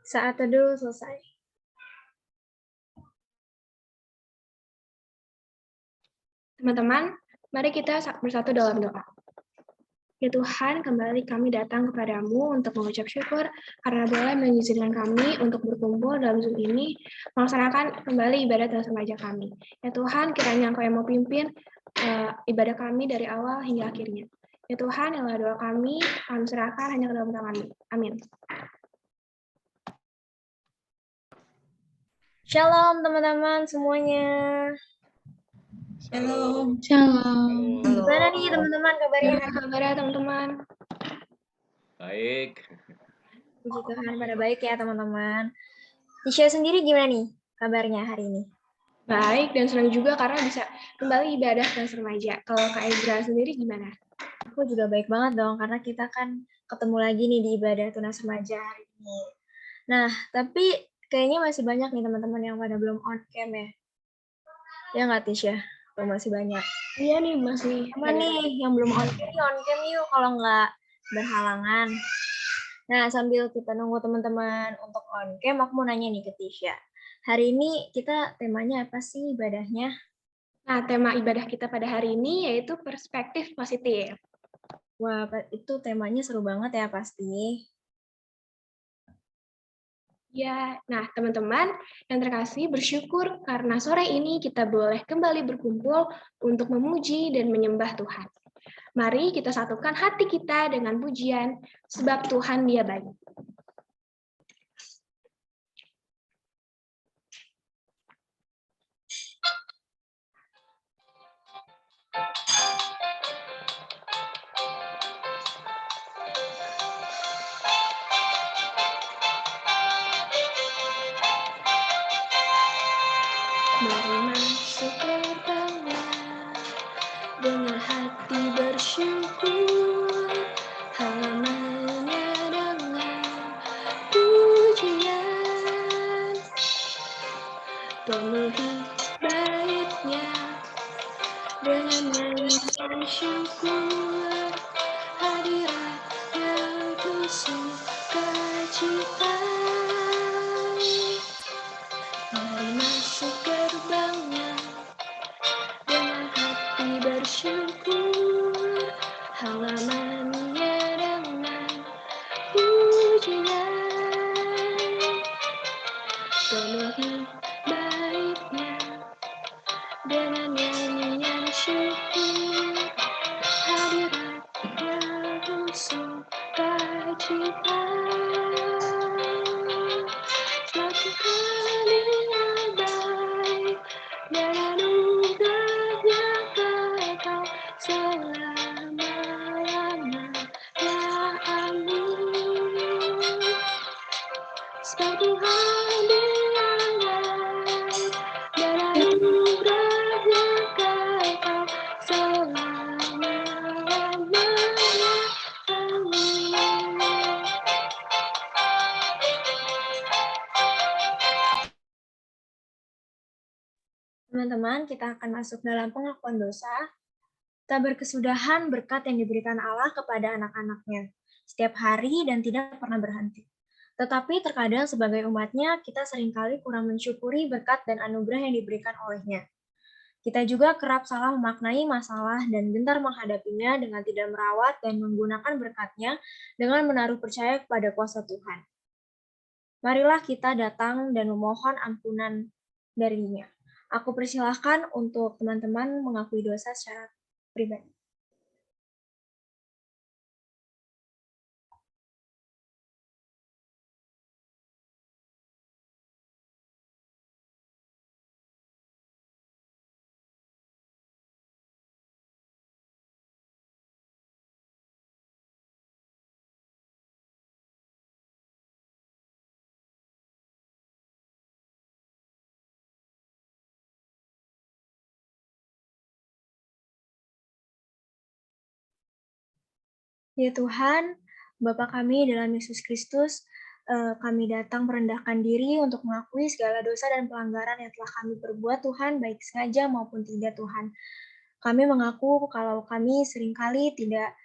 Saat teduh selesai. Teman-teman, mari kita bersatu dalam doa. Ya Tuhan, kembali kami datang kepadamu untuk mengucap syukur karena boleh mengizinkan kami untuk berkumpul dalam Zoom ini, melaksanakan kembali ibadah dalam remaja kami. Ya Tuhan, kiranya Engkau yang mau pimpin ibadah kami dari awal hingga akhirnya. Ya Tuhan, yang doa kami serahkan hanya ke dalam tangan-Mu. Amin. Shalom teman-teman semuanya. Shalom. Shalom. Gimana nih teman-teman kabarnya? Kabarnya teman-teman. Baik. Puji Tuhan pada baik ya teman-teman. Tisha sendiri gimana nih kabarnya hari ini? Baik dan senang juga karena bisa kembali ibadah kelas remaja. Kalau Kak Ezra sendiri gimana? Aku juga baik banget dong karena kita kan ketemu lagi nih di ibadah tunas remaja hari ini. Nah, tapi kayaknya masih banyak nih teman-teman yang pada belum on cam ya. Ya nggak Tisha? Masih banyak. Iya nih masih. Teman nih yang belum on cam yuk kalau nggak berhalangan. Nah, sambil kita nunggu teman-teman untuk on cam, aku mau nanya nih ke Tisha. Hari ini kita temanya apa sih ibadahnya? Nah, tema ibadah kita pada hari ini yaitu perspektif positif. Wah, itu temanya seru banget ya pasti. Ya, nah teman-teman yang terkasih bersyukur karena sore ini kita boleh kembali berkumpul untuk memuji dan menyembah Tuhan. Mari kita satukan hati kita dengan pujian, sebab Tuhan Dia baik. Mari masuk gerbangnya dengan hati bersyukur, halamannya dengan pujian, penuhi baitnya dengan nyanyian syukur, hadiratnya ku sukacita. Mari masuk gerbangnya dengan hati bersyukur, halamannya dengan pujian, penuhi baitnya dengan nyanyian syukur, hadiratnya ku sukacita. Suatu hari yang baik dan anugerahnya kekal selama-lamanya. Amin. Sebab Tuhan Dia baik dan anugerahnya kekal selama-lamanya. Amin. Teman-teman, kita akan masuk dalam pengakuan dosa. Tak berkesudahan berkat yang diberikan Allah kepada anak-anaknya setiap hari dan tidak pernah berhenti. Tetapi terkadang sebagai umatnya, kita seringkali kurang mensyukuri berkat dan anugerah yang diberikan olehnya. Kita juga kerap salah memaknai masalah dan gentar menghadapinya dengan tidak merawat dan menggunakan berkatnya dengan menaruh percaya kepada kuasa Tuhan. Marilah kita datang dan memohon ampunan darinya. Aku persilahkan untuk teman-teman mengakui dosa secara pribadi. Ya Tuhan, Bapa kami dalam Yesus Kristus, kami datang merendahkan diri untuk mengakui segala dosa dan pelanggaran yang telah kami perbuat Tuhan, baik sengaja maupun tidak Tuhan. Kami mengaku kalau kami seringkali tidak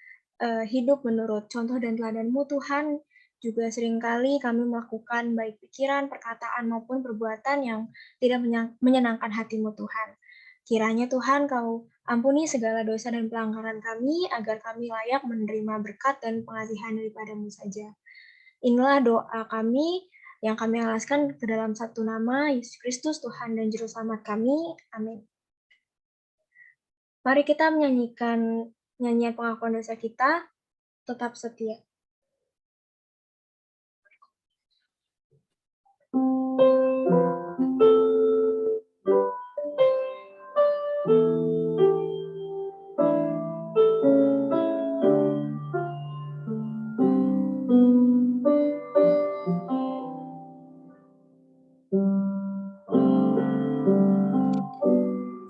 hidup menurut contoh dan teladan-Mu Tuhan, Juga seringkali kami melakukan baik pikiran, perkataan, maupun perbuatan yang tidak menyenangkan hati-Mu Tuhan. Kiranya Tuhan Kau ampuni segala dosa dan pelanggaran kami, agar kami layak menerima berkat dan pengasihan daripada-Mu saja. Inilah doa kami yang kami alaskan ke dalam satu nama, Yesus Kristus, Tuhan dan Juru Selamat kami. Amin. Mari kita menyanyikan nyanyian pengakuan dosa kita, tetap setia.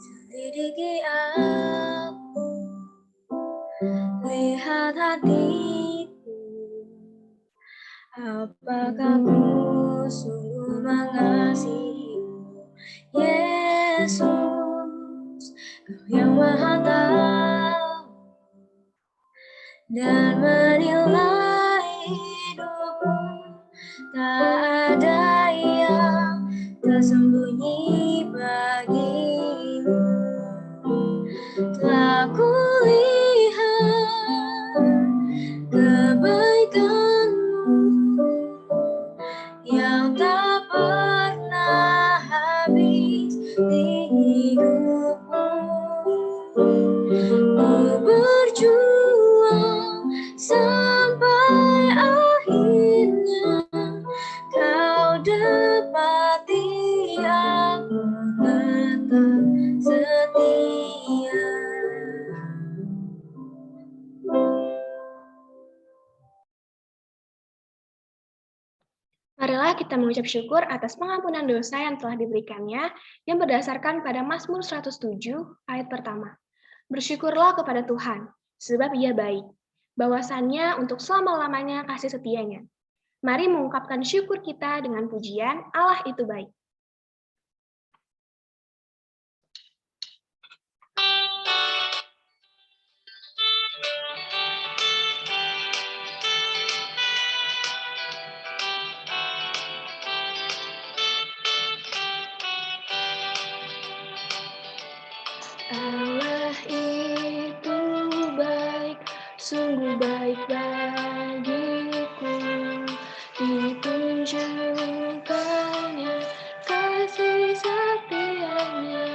Selidiki aku, lihat hatiku, apakah ku sungguh mengasihimu, Yesus, Kau yang Maha Tahu dan menilai hidupku, tak ada yang tersembunyi bagimu. Telah kulihat kebaikan-Mu yang tak pernah habis di hidupku. Ku berjuang sampai akhirnya Kau dapati aku tetap setia. Marilah kita mengucap syukur atas pengampunan dosa yang telah diberikannya, yang berdasarkan pada Mazmur 107 ayat pertama. Bersyukurlah kepada Tuhan, sebab Ia baik. Bahwasannya untuk selama-lamanya kasih setianya. Mari mengungkapkan syukur kita dengan pujian Allah itu baik. Allah itu baik, sungguh baik bagiku. Ditunjukkannya kasih setianya,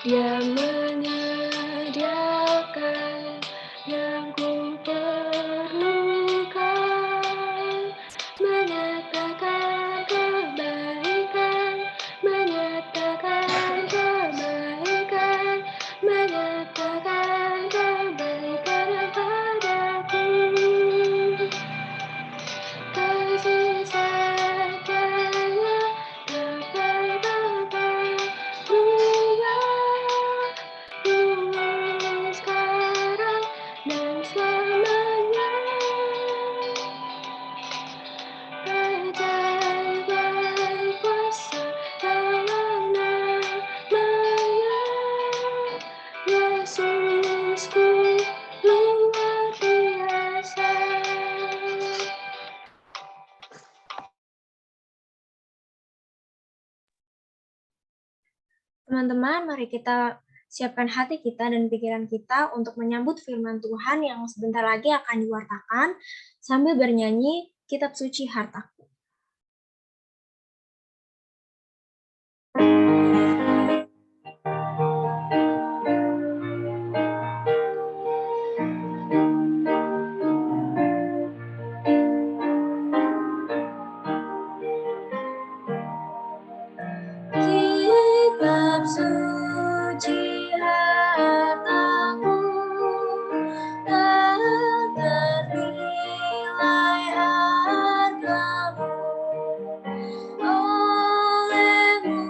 Dia menyediakan yang ku perlukan, menyatakan kebaikan, menyatakan kebaikan, menyatakan kebaikan padaku. Kasih setianya dapat berubah, dulu sekarang dan selamanya. Ajaib kuasa dalam namanya, Yesusku luar biasa. Teman-teman, mari kita siapkan hati kita dan pikiran kita untuk menyambut firman Tuhan yang sebentar lagi akan diwartakan sambil bernyanyi Kitab Suci Hartaku. Kitab suci hartaku, tak ternilai hargamu, olehmu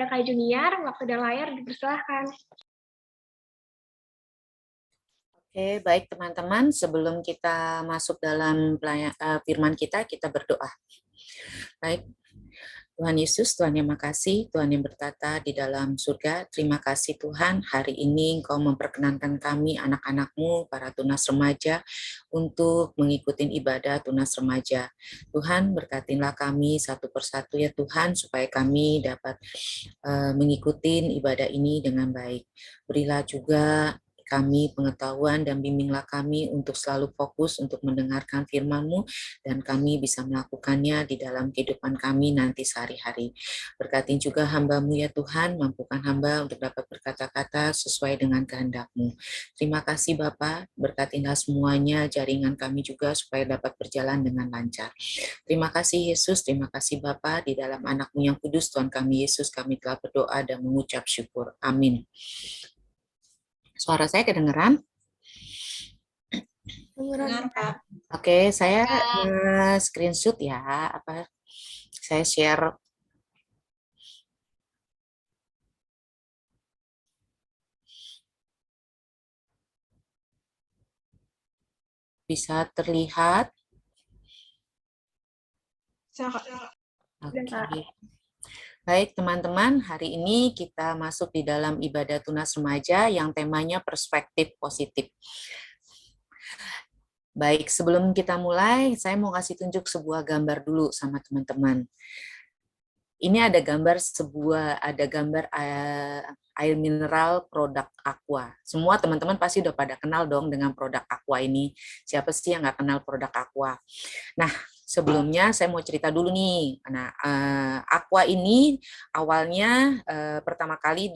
Kak Junior, waktu dan layar dipersilahkan. Oke, baik teman-teman, sebelum kita masuk dalam firman kita berdoa. Baik, Tuhan Yesus, Tuhan yang makasih, Tuhan yang bertata di dalam surga. Terima kasih Tuhan, hari ini Engkau memperkenankan kami, anak-anak-Mu, para tunas remaja, untuk mengikuti ibadah tunas remaja. Tuhan, berkatilah kami satu persatu ya Tuhan, supaya kami dapat mengikuti ibadah ini dengan baik. Berilah juga kami pengetahuan dan bimbinglah kami untuk selalu fokus untuk mendengarkan firman-Mu dan kami bisa melakukannya di dalam kehidupan kami nanti sehari-hari. Berkati juga hamba-Mu ya Tuhan, mampukan hamba untuk dapat berkata-kata sesuai dengan kehendak-Mu. Terima kasih Bapa, berkatilah semuanya jaringan kami juga supaya dapat berjalan dengan lancar. Terima kasih Yesus, terima kasih Bapa, di dalam anak-Mu yang kudus Tuhan kami Yesus kami telah berdoa dan mengucap syukur. Amin. Suara saya kedengeran? Dengar, Kak. Oke, saya screenshot ya, saya share. Bisa terlihat? Oke. Baik teman-teman, hari ini kita masuk di dalam ibadah tunas remaja yang temanya perspektif positif. Baik, sebelum kita mulai, saya mau kasih tunjuk sebuah gambar dulu sama teman-teman. Ini ada gambar air mineral produk Aqua. Semua teman-teman pasti udah pada kenal dong dengan produk Aqua ini. Siapa sih yang nggak kenal produk Aqua? Nah, sebelumnya saya mau cerita dulu nih. Nah, Aqua ini awalnya pertama kali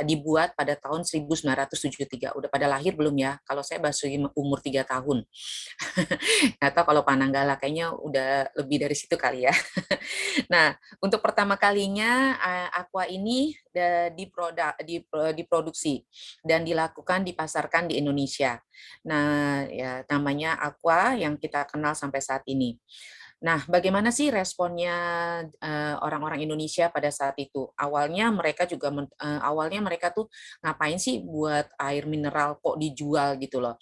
dibuat pada tahun 1973. Udah pada lahir belum ya? Kalau saya baru umur 3 tahun. Nggak tahu kalau Pananggala, kayaknya udah lebih dari situ kali ya. Nah, untuk pertama kalinya Aqua ini diproduksi dan dipasarkan di Indonesia. Nah, ya namanya Aqua yang kita kenal sampai saat ini. Nah, bagaimana sih responnya orang-orang Indonesia pada saat itu? Awalnya mereka tuh ngapain sih buat air mineral kok dijual gitu loh?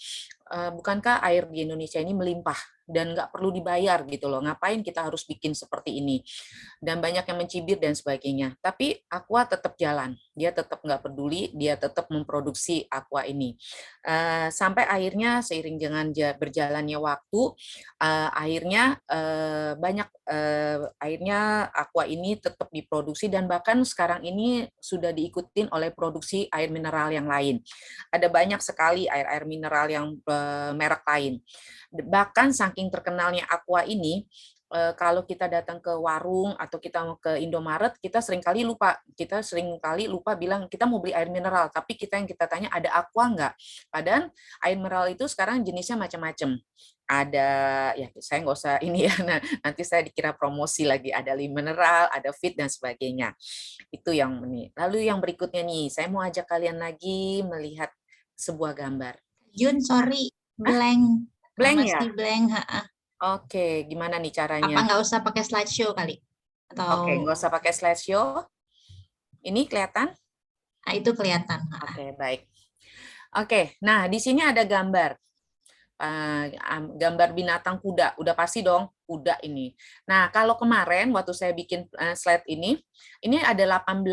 Bukankah air di Indonesia ini melimpah dan nggak perlu dibayar gitu loh? Ngapain kita harus bikin seperti ini? Dan banyak yang mencibir dan sebagainya. Tapi Aqua tetap jalan, dia tetap nggak peduli, dia tetap memproduksi Aqua ini. Sampai akhirnya seiring dengan berjalannya waktu, akhirnya Aqua ini tetap diproduksi dan bahkan sekarang ini sudah diikutin oleh produksi air mineral yang lain. Ada banyak sekali air mineral yang merek lain. Bahkan saking terkenalnya Aqua ini, kalau kita datang ke warung atau kita mau ke Indomaret, kita seringkali lupa bilang kita mau beli air mineral, tapi yang kita tanya ada Aqua nggak? Padahal air mineral itu sekarang jenisnya macam-macam. Ada, ya saya nggak usah ini ya, nanti saya dikira promosi lagi, ada mineral, ada fit dan sebagainya. Itu yang ini. Lalu yang berikutnya nih, saya mau ajak kalian lagi melihat sebuah gambar. Jun, sorry, blank. Blank ya? Masih blank. Oke, gimana nih caranya? Apa nggak usah pakai slideshow kali? Oke, nggak usah pakai slideshow. Ini kelihatan? Nah, itu kelihatan. Oke, baik. Oke, nah di sini ada gambar. Gambar binatang kuda, udah pasti dong kuda ini. Nah, kalau kemarin waktu saya bikin slide ini ada 18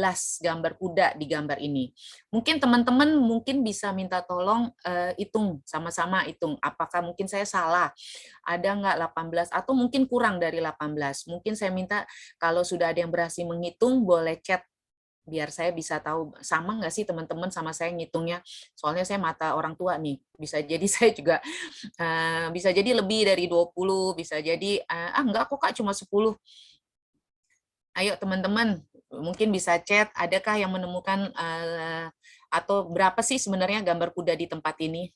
gambar kuda di gambar ini. Mungkin teman-teman bisa minta tolong hitung, sama-sama hitung. Apakah mungkin saya salah? Ada nggak 18 atau mungkin kurang dari 18? Mungkin saya minta kalau sudah ada yang berhasil menghitung boleh chat biar saya bisa tahu sama nggak sih teman-teman sama saya ngitungnya. Soalnya saya mata orang tua nih. Bisa jadi saya juga bisa jadi lebih dari 20, bisa jadi enggak kok Kak cuma 10. Ayo teman-teman, mungkin bisa chat, adakah yang menemukan atau berapa sih sebenarnya gambar kuda di tempat ini?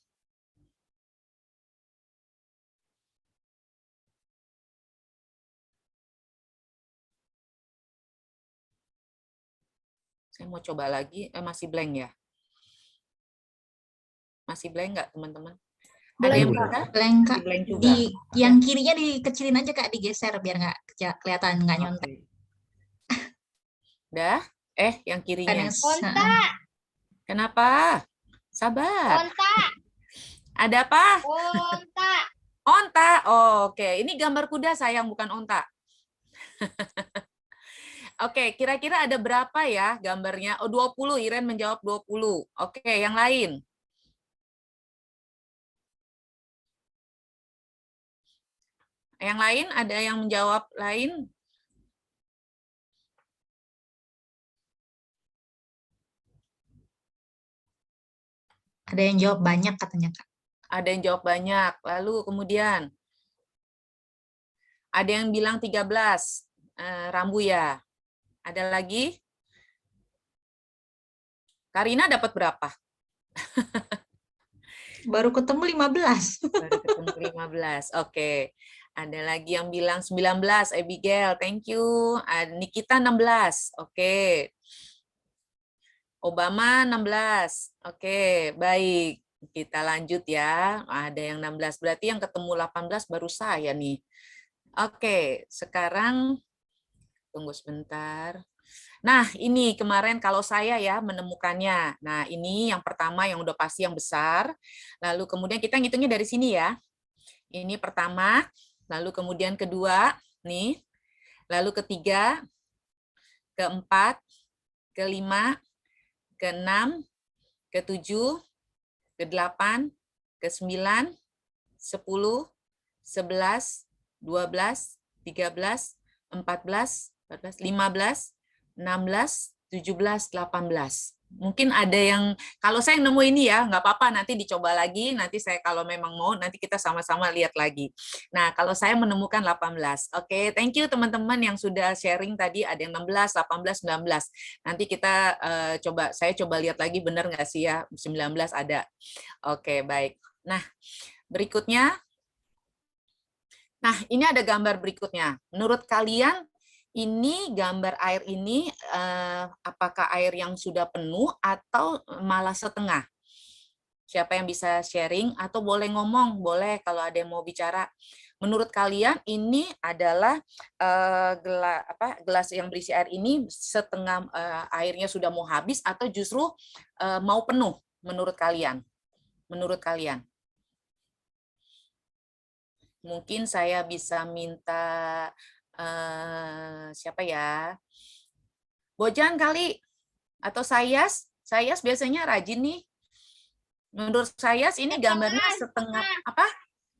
Saya mau coba lagi, masih blank ya? Masih blank nggak teman-teman? Ada yang bisa? Blank, Kak. Blank juga. Yang kirinya dikecilin aja Kak, digeser biar nggak kelihatan, nggak nyontek. Udah? Yang Kan kirinya. yang Onta. Kenapa? Sabar. Onta. Ada apa? Onta. Onta. Oh, oke. Ini gambar kuda sayang, bukan onta. Oke, kira-kira ada berapa ya gambarnya? Oh, 20. Iren menjawab 20. Oke, yang lain. Yang lain ada yang menjawab lain? ada yang jawab banyak katanya Kak. Ada yang jawab banyak. Lalu kemudian ada yang bilang 13. Rambu ya. Ada lagi? Karina dapat berapa? Baru ketemu 15. Baru ketemu 15. Oke. Ada lagi yang bilang 19. Abigail, thank you. Nikita 16. Oke. Obama 16. Oke, baik. Kita lanjut ya. Ada yang 16. Berarti yang ketemu 18 baru saya nih. Oke, sekarang tunggu sebentar. Nah, ini kemarin kalau saya ya menemukannya. Nah, ini yang pertama yang udah pasti yang besar. Lalu kemudian kita ngitungnya dari sini ya. Ini pertama, lalu kemudian kedua, nih. Lalu ketiga, keempat, kelima, keenam, ketujuh, ke-8, ke-9, 10, 11, 12, 13, 14, 15, 16, 17, 18. Mungkin ada yang, kalau saya nemu ini ya, nggak apa-apa, nanti dicoba lagi, nanti saya kalau memang mau, nanti kita sama-sama lihat lagi. Nah, kalau saya menemukan 18. Oke, thank you teman-teman yang sudah sharing tadi, ada yang 16, 18, 19. Nanti kita saya coba lihat lagi, benar nggak sih ya, 19 ada. Oke, baik. Nah, berikutnya, ini ada gambar berikutnya. Menurut kalian, ini gambar air ini apakah air yang sudah penuh atau malah setengah? Siapa yang bisa sharing atau boleh ngomong? Boleh kalau ada yang mau bicara. Menurut kalian ini adalah gelas yang berisi air ini setengah airnya sudah mau habis atau justru mau penuh menurut kalian? Menurut kalian? Mungkin saya bisa minta siapa ya? Bojan kali atau Sayas? Sayas biasanya rajin nih. Menurut Sayas ini gambarnya setengah apa?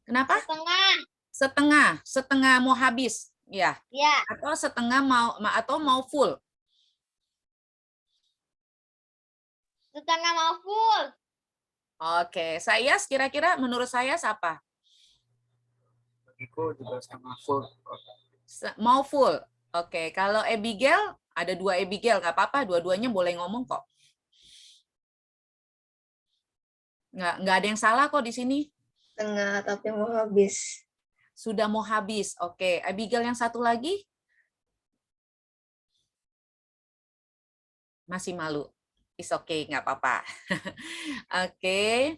Kenapa? Setengah mau habis, ya. Ya. Atau setengah mau full. Setengah mau full. Oke, Sayas kira-kira menurut Sayas apa? Bagiku juga sama full. Mau full. Oke, kalau Abigail, ada 2 Abigail, nggak apa-apa, dua-duanya boleh ngomong kok. Nggak ada yang salah kok di sini. Tengah tapi mau habis. Sudah mau habis. Oke, Abigail yang satu lagi? Masih malu. It's okay, nggak apa-apa. Oke.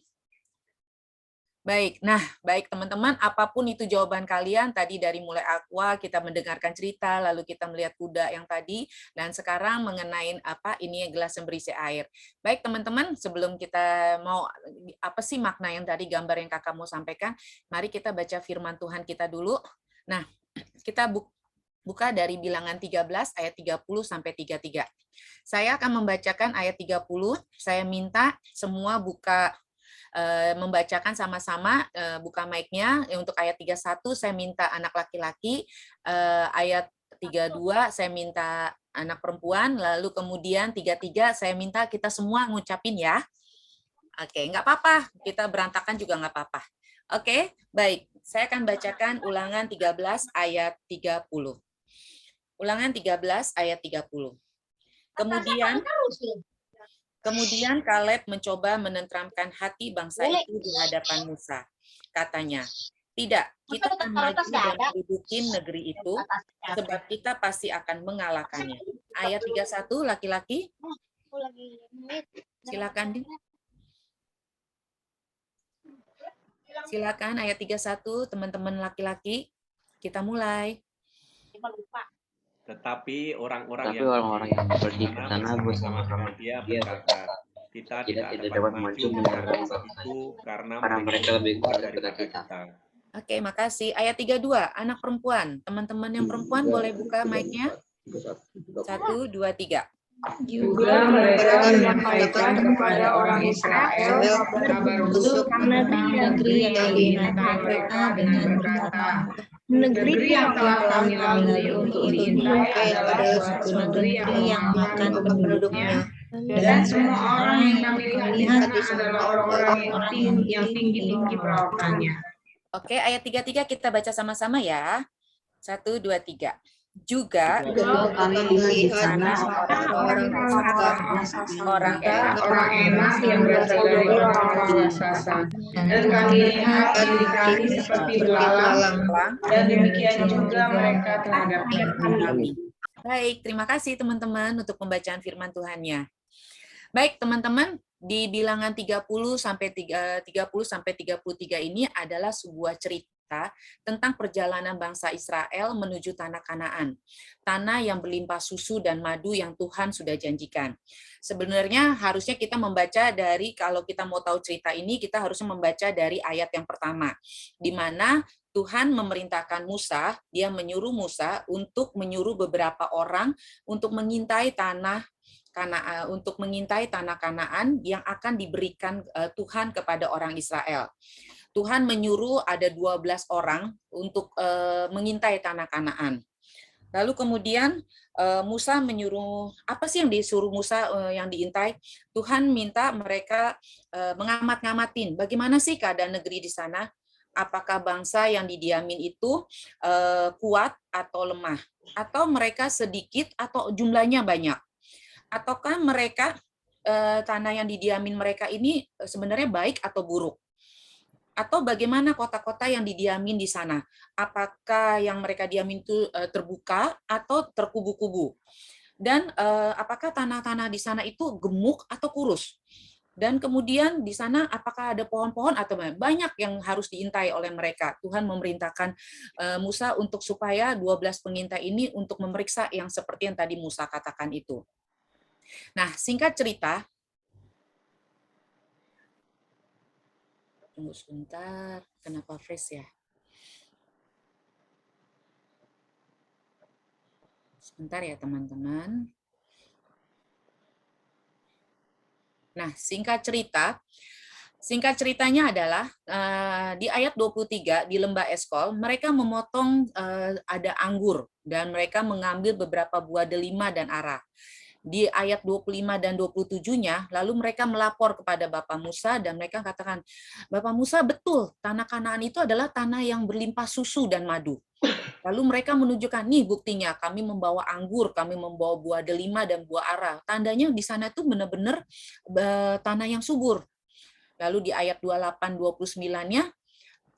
Baik, baik teman-teman, apapun itu jawaban kalian, tadi dari mulai Aqua, kita mendengarkan cerita, lalu kita melihat kuda yang tadi, dan sekarang mengenai ini gelas yang berisi air. Baik teman-teman, sebelum kita mau, apa sih makna yang tadi gambar yang kakak mau sampaikan, mari kita baca firman Tuhan kita dulu. Nah, kita buka dari bilangan 13 ayat 30 sampai 33. Saya akan membacakan ayat 30, saya minta semua membacakan sama-sama, buka mic-nya. Untuk ayat 31 saya minta anak laki-laki, ayat 32 saya minta anak perempuan, lalu kemudian 33 saya minta kita semua ngucapin ya. Oke, nggak apa-apa, kita berantakan juga nggak apa-apa. Oke, baik. Saya akan bacakan Ulangan 13 ayat 30. Ulangan 13 ayat 30. Kemudian Kaleb mencoba menenteramkan hati bangsa itu di hadapan Musa. Katanya, tidak, kita akan maju dan menduduki negeri itu, sebab kita pasti akan mengalahkannya. Ayat 31, laki-laki. Silakan. Silakan ayat 31, teman-teman laki-laki. Kita mulai. Tetapi orang-orang Tapi yang orang-orang yang pergi ke sana bersama-sama bersama-sama dengan dia dia berkata, kita tidak dapat maju meninggalkan itu karena mereka lebih kuat daripada kita. Oke, makasih. Ayat 32, anak perempuan. Teman-teman yang perempuan boleh buka mic-nya. 1, 2, 3. Juga mereka menyampaikan kepada orang Israel kabar busuk tentang negeri yang diintai mereka dengan berkata, negeri yang telah kami lalui untuk diintai adalah suatu negeri yang makan penduduknya. Dan semua orang yang kami lihat di sana adalah orang-orang yang tinggi-tinggi perawakannya. Oke, ayat 33 kita baca sama-sama ya. 1, 2, 3. Juga kami lihat di sana orang enak yang berasal dari orang-orang raksasa. Dan kami lihat kami seperti belalang, dan demikian juga mereka terhadap kami. Baik, terima kasih teman-teman untuk pembacaan firman Tuhannya. Baik, teman-teman, di bilangan 30 sampai 33 ini adalah sebuah cerita tentang perjalanan bangsa Israel menuju tanah Kanaan, tanah yang berlimpah susu dan madu yang Tuhan sudah janjikan. Sebenarnya harusnya kita membaca dari, kalau kita mau tahu cerita ini, kita harusnya membaca dari ayat yang pertama, di mana Tuhan memerintahkan Musa, dia menyuruh Musa untuk menyuruh beberapa orang untuk mengintai tanah Kanaan yang akan diberikan Tuhan kepada orang Israel. Tuhan menyuruh ada 12 orang untuk mengintai tanah Kanaan. Lalu kemudian Musa menyuruh, apa sih yang disuruh Musa yang diintai? Tuhan minta mereka mengamat-ngamatin bagaimana sih keadaan negeri di sana. Apakah bangsa yang didiamin itu kuat atau lemah? Atau mereka sedikit atau jumlahnya banyak? Ataukah mereka tanah yang didiamin mereka ini sebenarnya baik atau buruk? Atau bagaimana kota-kota yang didiamin di sana? Apakah yang mereka diamin itu terbuka atau terkubu-kubu? Dan apakah tanah-tanah di sana itu gemuk atau kurus? Dan kemudian di sana apakah ada pohon-pohon atau banyak yang harus diintai oleh mereka? Tuhan memerintahkan Musa untuk supaya 12 pengintai ini untuk memeriksa yang seperti yang tadi Musa katakan itu. Nah, singkat cerita, tunggu sebentar, kenapa freeze ya? Sebentar ya teman-teman. Nah, singkat ceritanya adalah di ayat 23 di Lembah Eskol, mereka memotong ada anggur dan mereka mengambil beberapa buah delima dan ara. Di ayat 25 dan 27-nya, lalu mereka melapor kepada Bapak Musa dan mereka katakan, Bapak Musa betul, tanah Kanaan itu adalah tanah yang berlimpah susu dan madu. Lalu mereka menunjukkan, nih buktinya, kami membawa anggur, kami membawa buah delima dan buah ara. Tandanya di sana itu benar-benar tanah yang subur. Lalu di ayat 28-29-nya,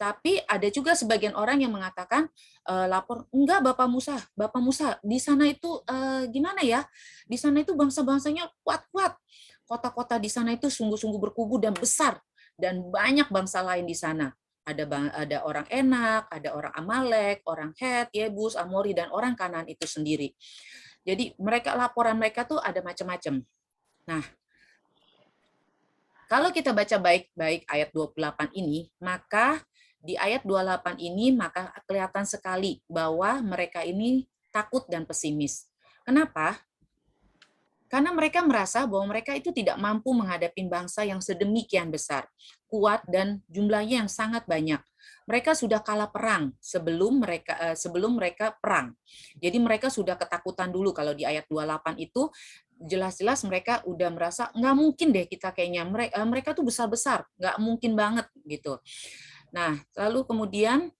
tapi ada juga sebagian orang yang mengatakan lapor, enggak Bapak Musa, di sana itu gimana ya? Di sana itu bangsa-bangsanya kuat-kuat. Kota-kota di sana itu sungguh-sungguh berkubu dan besar dan banyak bangsa lain di sana. Ada orang Enak, ada orang Amalek, orang Het, Yebus, Amori dan orang Kanaan itu sendiri. Jadi laporan mereka tuh ada macam-macam. Nah, kalau kita baca baik-baik ayat 28 ini, maka di ayat 28 ini maka kelihatan sekali bahwa mereka ini takut dan pesimis. Kenapa? Karena mereka merasa bahwa mereka itu tidak mampu menghadapi bangsa yang sedemikian besar, kuat dan jumlahnya yang sangat banyak. Mereka sudah kalah perang sebelum mereka perang. Jadi mereka sudah ketakutan dulu. Kalau di ayat 28 itu jelas-jelas mereka udah merasa nggak mungkin deh kita kayaknya mereka tuh besar-besar, nggak mungkin banget gitu. Nah, lalu kemudian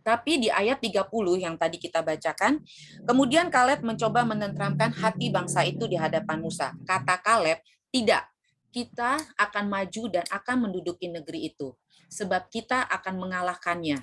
tapi di ayat 30 yang tadi kita bacakan, kemudian Kaleb mencoba menenteramkan hati bangsa itu di hadapan Musa. Kata Kaleb, tidak, kita akan maju dan akan menduduki negeri itu, sebab kita akan mengalahkannya.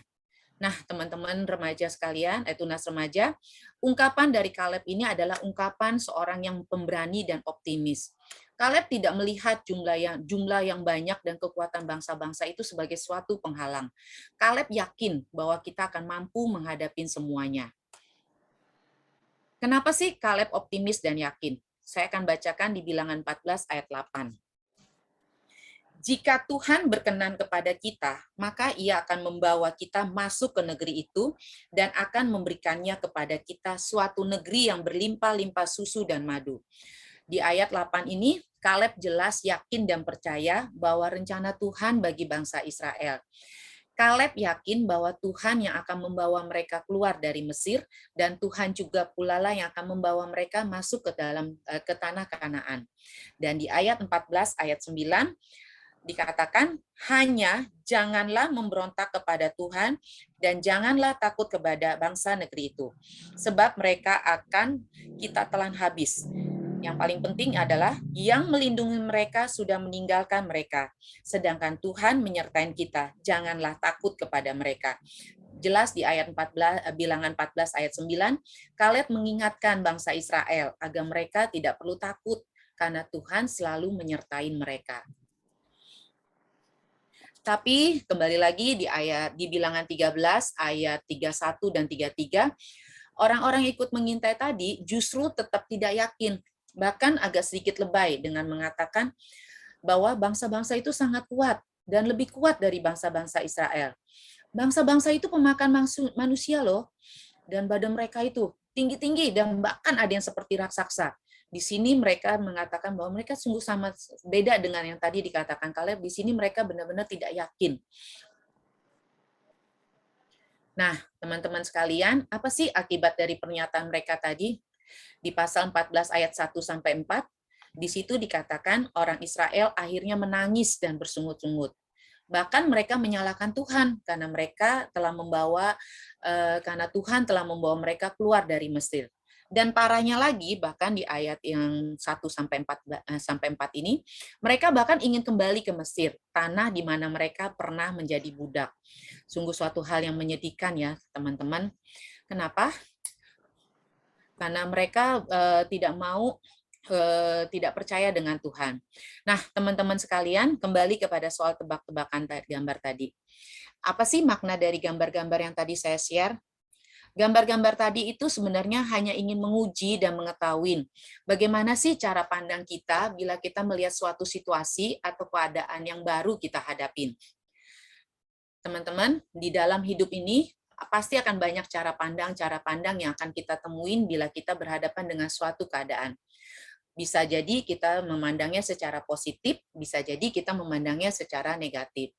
Nah, teman-teman remaja sekalian, tunas remaja, ungkapan dari Kaleb ini adalah ungkapan seorang yang pemberani dan optimis. Kaleb tidak melihat jumlah yang banyak dan kekuatan bangsa-bangsa itu sebagai suatu penghalang. Kaleb yakin bahwa kita akan mampu menghadapi semuanya. Kenapa sih Kaleb optimis dan yakin? Saya akan bacakan di Bilangan 14 ayat 8. Jika Tuhan berkenan kepada kita, maka Ia akan membawa kita masuk ke negeri itu dan akan memberikannya kepada kita suatu negeri yang berlimpah-limpah susu dan madu. Di ayat 8 ini, Kaleb jelas yakin dan percaya bahwa rencana Tuhan bagi bangsa Israel. Kaleb yakin bahwa Tuhan yang akan membawa mereka keluar dari Mesir dan Tuhan juga pula lah yang akan membawa mereka masuk ke tanah Kanaan. Dan di ayat 14 ayat 9 dikatakan, hanya janganlah memberontak kepada Tuhan dan janganlah takut kepada bangsa negeri itu, sebab mereka akan kita telan habis. Yang paling penting adalah yang melindungi mereka sudah meninggalkan mereka, sedangkan Tuhan menyertai kita, janganlah takut kepada mereka. Jelas di ayat 14, Bilangan 14 ayat 9, Kaleb mengingatkan bangsa Israel agar mereka tidak perlu takut karena Tuhan selalu menyertai mereka. Tapi kembali lagi di Bilangan 13 ayat 31 dan 33, orang-orang yang ikut mengintai tadi justru tetap tidak yakin, bahkan agak sedikit lebay dengan mengatakan bahwa bangsa-bangsa itu sangat kuat dan lebih kuat dari bangsa-bangsa Israel. Bangsa-bangsa itu pemakan manusia loh, dan badan mereka itu tinggi-tinggi dan bahkan ada yang seperti raksasa. Di sini mereka mengatakan bahwa mereka sungguh sama beda dengan yang tadi dikatakan Kaleb. Di sini mereka benar-benar tidak yakin. Nah, teman-teman sekalian, apa sih akibat dari pernyataan mereka tadi? Di pasal 14 ayat 1-4, di situ dikatakan orang Israel akhirnya menangis dan bersungut-sungut. Bahkan mereka menyalahkan Tuhan karena Tuhan telah membawa mereka keluar dari Mesir. Dan parahnya lagi, bahkan di ayat yang 1-4 ini, mereka bahkan ingin kembali ke Mesir, tanah di mana mereka pernah menjadi budak. Sungguh suatu hal yang menyedihkan ya, teman-teman. Kenapa? Karena mereka tidak percaya dengan Tuhan. Nah, teman-teman sekalian, kembali kepada soal tebak-tebakan gambar tadi. Apa sih makna dari gambar-gambar yang tadi saya share? Gambar-gambar tadi itu sebenarnya hanya ingin menguji dan mengetahui bagaimana sih cara pandang kita bila kita melihat suatu situasi atau keadaan yang baru kita hadapin. Teman-teman, di dalam hidup ini pasti akan banyak cara pandang yang akan kita temuin bila kita berhadapan dengan suatu keadaan. Bisa jadi kita memandangnya secara positif, bisa jadi kita memandangnya secara negatif.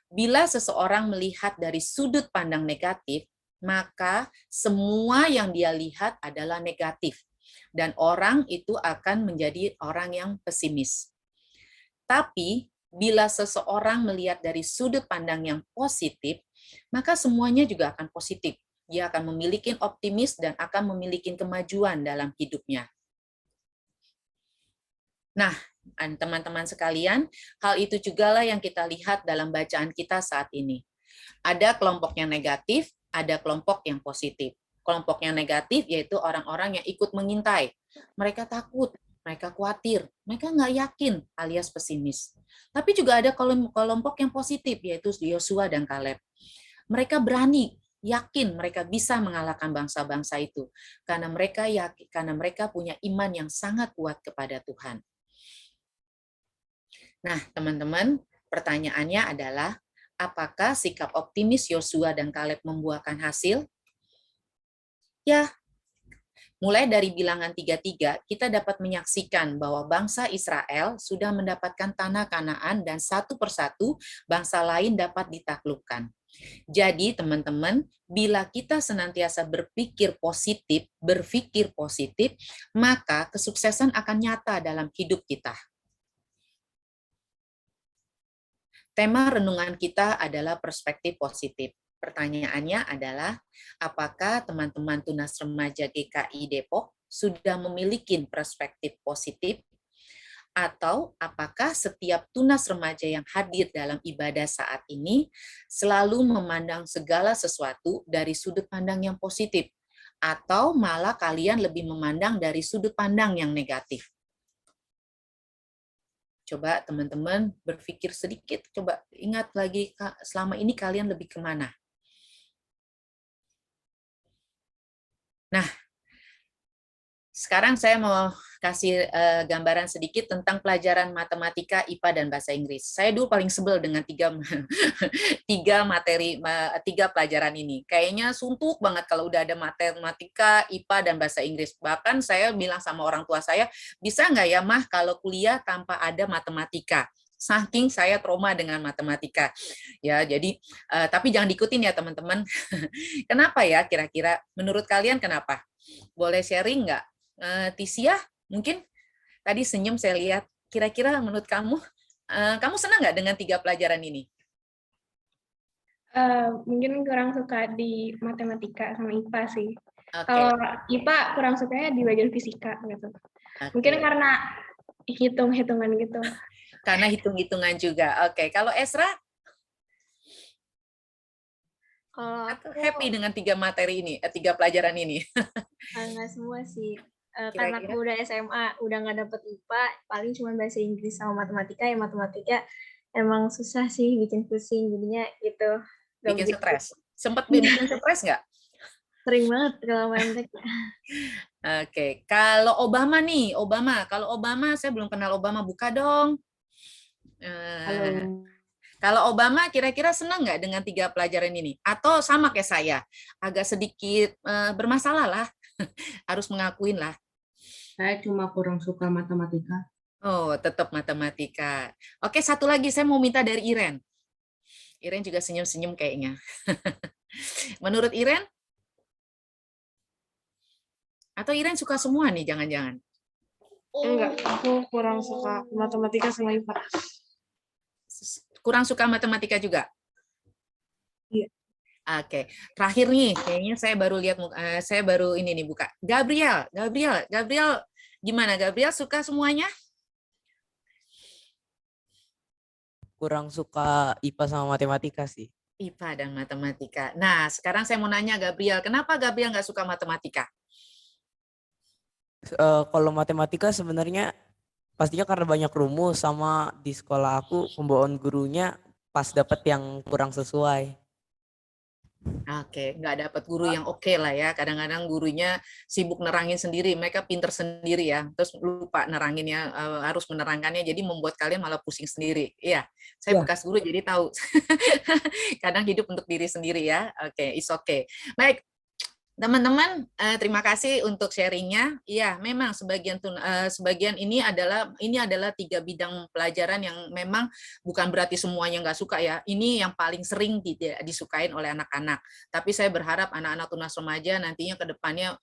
Bila seseorang melihat dari sudut pandang negatif, maka semua yang dia lihat adalah negatif. Dan orang itu akan menjadi orang yang pesimis. Tapi, bila seseorang melihat dari sudut pandang yang positif, maka semuanya juga akan positif. Dia akan memiliki optimis dan akan memiliki kemajuan dalam hidupnya. Nah, teman-teman sekalian, hal itu juga lah yang kita lihat dalam bacaan kita saat ini. Ada kelompok yang negatif, ada kelompok yang positif. Kelompok yang negatif yaitu orang-orang yang ikut mengintai. Mereka takut, mereka khawatir, mereka nggak yakin alias pesimis. Tapi juga ada kelompok yang positif yaitu Yosua dan Kaleb. Mereka berani, yakin mereka bisa mengalahkan bangsa-bangsa itu karena mereka punya iman yang sangat kuat kepada Tuhan. Nah, teman-teman, pertanyaannya adalah, apakah sikap optimis Yosua dan Kaleb membuahkan hasil? Ya, mulai dari Bilangan 33, kita dapat menyaksikan bahwa bangsa Israel sudah mendapatkan tanah Kanaan dan satu persatu bangsa lain dapat ditaklukkan. Jadi, teman-teman, bila kita senantiasa berpikir positif, maka kesuksesan akan nyata dalam hidup kita. Tema renungan kita adalah perspektif positif. Pertanyaannya adalah, apakah teman-teman Tunas Remaja GKI Depok sudah memiliki perspektif positif? Atau apakah setiap tunas remaja yang hadir dalam ibadah saat ini selalu memandang segala sesuatu dari sudut pandang yang positif? Atau malah kalian lebih memandang dari sudut pandang yang negatif? Coba teman-teman berpikir sedikit, coba ingat lagi selama ini kalian lebih kemana? Nah, Sekarang saya mau kasih gambaran sedikit tentang pelajaran matematika, IPA, dan bahasa Inggris. Saya dulu paling sebel dengan tiga pelajaran ini. Kayaknya suntuk banget kalau udah ada matematika, IPA, dan bahasa Inggris. Bahkan saya bilang sama orang tua saya, bisa nggak ya Mah kalau kuliah tanpa ada matematika? Saking saya trauma dengan matematika. Ya, jadi tapi jangan diikutin ya teman-teman. Kenapa ya kira-kira? Menurut kalian kenapa? Boleh sharing nggak? Tisia, mungkin tadi senyum saya lihat. Kira-kira menurut kamu, kamu senang nggak dengan 3 pelajaran ini? Mungkin kurang suka di matematika sama IPA sih. Oke. Kalau IPA kurang sukanya di bagian fisika gitu. Mungkin karena hitung-hitungan gitu. Karena hitung-hitungan juga. Oke, kalau Esra? Kalau aku Happy dengan 3 materi ini, 3 pelajaran ini? nggak semua sih. Kira-kira? Karena aku udah SMA, udah nggak dapet IPA, paling cuma bahasa Inggris sama matematika. Ya matematika emang susah sih, bikin pusing. Jadinya gitu. Bikin stres. Sempat bikin stres nggak? Sering banget kalau main tek. Oke, kalau Obama nih, kalau Obama saya belum kenal Obama, buka dong. Kalau Obama kira-kira senang nggak dengan 3 pelajaran ini? Atau sama kayak saya, agak sedikit bermasalah lah, harus mengakuin lah. Saya cuma kurang suka matematika. Oh, tetap matematika. Oke, satu lagi saya mau minta dari Iren. Iren juga senyum-senyum kayaknya. Menurut Iren? Atau Iren suka semua nih, jangan-jangan? Enggak, aku kurang suka matematika sama IPA. Kurang suka matematika juga? Iya. Oke, terakhir nih, kayaknya saya baru lihat, saya baru ini nih buka. Gabriel, gimana? Gabriel suka semuanya? Kurang suka IPA sama matematika sih. IPA dan matematika. Nah, sekarang saya mau nanya Gabriel, kenapa Gabriel nggak suka matematika? Kalau matematika sebenarnya pastinya karena banyak rumus, sama di sekolah aku pembawaan gurunya pas dapet yang kurang sesuai. Oke, nggak dapat guru yang oke lah ya. Kadang-kadang gurunya sibuk nerangin sendiri, mereka pinter sendiri ya. Terus lupa neranginnya, harus menerangkannya, jadi membuat kalian malah pusing sendiri. Iya, saya bekas guru jadi tahu. Kadang hidup untuk diri sendiri ya. Oke, it's okay. Baik. Teman-teman, terima kasih untuk sharingnya. Iya, memang sebagian ini adalah 3 bidang pelajaran yang memang bukan berarti semuanya nggak suka ya. Ini yang paling sering tidak disukain oleh anak-anak. Tapi saya berharap anak-anak tunas remaja nantinya ke depannya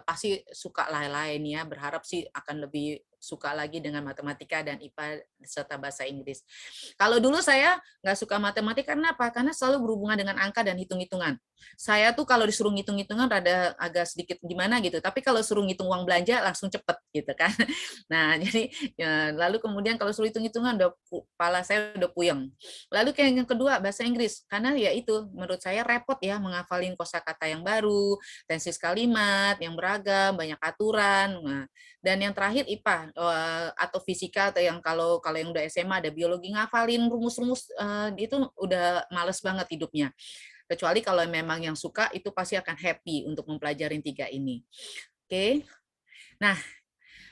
pasti suka lain-lain ya. Berharap sih akan lebih suka lagi dengan matematika dan IPA serta bahasa Inggris. Kalau dulu saya nggak suka matematika, karena apa? Karena selalu berhubungan dengan angka dan hitung-hitungan. Saya tuh kalau disuruh ngitung-hitungan rada agak sedikit gimana gitu, tapi kalau suruh ngitung uang belanja langsung cepet gitu kan. Nah, jadi ya, lalu kemudian kalau suruh hitung-hitungan udah kepala saya udah puyeng. Lalu kayak yang kedua bahasa Inggris, karena ya itu menurut saya repot ya menghafalin kosakata yang baru, tensis kalimat yang beragam, banyak aturan. Nah, dan yang terakhir IPA atau fisika, atau yang kalau yang udah SMA ada biologi, ngafalin rumus-rumus itu udah males banget hidupnya. Kecuali kalau memang yang suka itu pasti akan happy untuk mempelajari 3 ini. Oke. Nah,